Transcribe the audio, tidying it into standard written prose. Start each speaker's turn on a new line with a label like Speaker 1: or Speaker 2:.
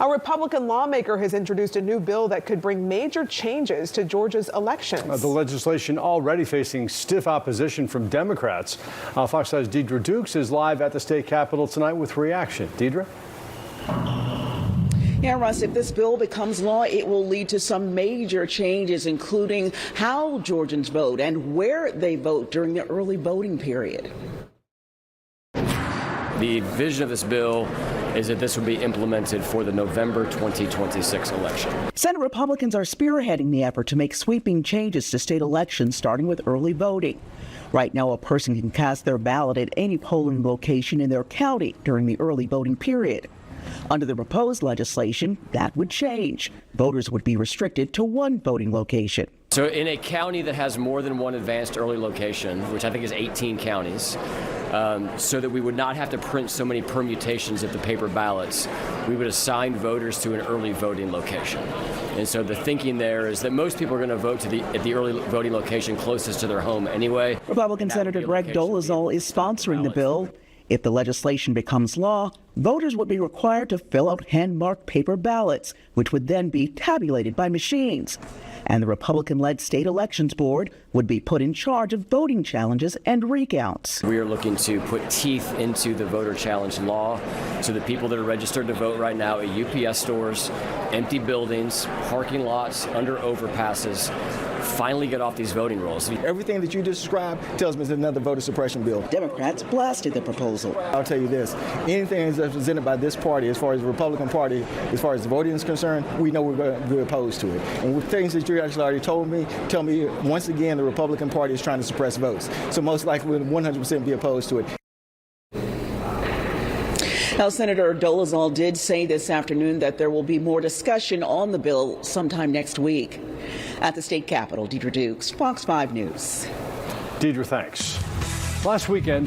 Speaker 1: A Republican lawmaker has introduced a new bill that could bring major changes to Georgia's elections.
Speaker 2: The legislation already facing stiff opposition from Democrats. Fox 5's Deidre Dukes is live at the state capitol tonight with reaction. Deidre?
Speaker 3: Yeah, Russ, if this bill becomes law, it will lead to some major changes, including how Georgians vote and where they vote during the early voting period.
Speaker 4: The vision of this bill is that this would be implemented for the November 2026 election.
Speaker 3: Senate Republicans are spearheading the effort to make sweeping changes to state elections, starting with early voting. Right now, a person can cast their ballot at any polling location in their county during the early voting period. Under the proposed legislation, that would change. Voters would be restricted to one voting location.
Speaker 4: So in a county that has more than one advanced early location, which I think is 18 counties, so that we would not have to print so many permutations of the paper ballots, we would assign voters to an early voting location. And so the thinking there is that most people are going to vote at the early voting location closest to their home anyway.
Speaker 3: Republican Senator Greg Dolezal is sponsoring the bill. If the legislation becomes law, voters would be required to fill out hand-marked paper ballots, which would then be tabulated by machines. And the Republican-led State Elections Board would be put in charge of voting challenges and recounts.
Speaker 4: We are looking to put teeth into the voter challenge law so that people that are registered to vote right now at UPS stores, empty buildings, parking lots, under overpasses, finally get off these voting rolls.
Speaker 5: Everything that you just described tells me it's another voter suppression bill.
Speaker 3: Democrats blasted the proposal.
Speaker 5: I'll tell you this, anything that's represented by this party, as far as the Republican Party, as far as the voting is concerned, we know we're going to be opposed to it. And with things that you actually already told me, tell me once again the Republican Party is trying to suppress votes. So most likely we'll 100% be opposed to it.
Speaker 3: Now, Senator Dolezal did say this afternoon that there will be more discussion on the bill sometime next week. At the state capitol, Deidre Dukes, Fox 5 News.
Speaker 2: Deidre, thanks. Last weekend,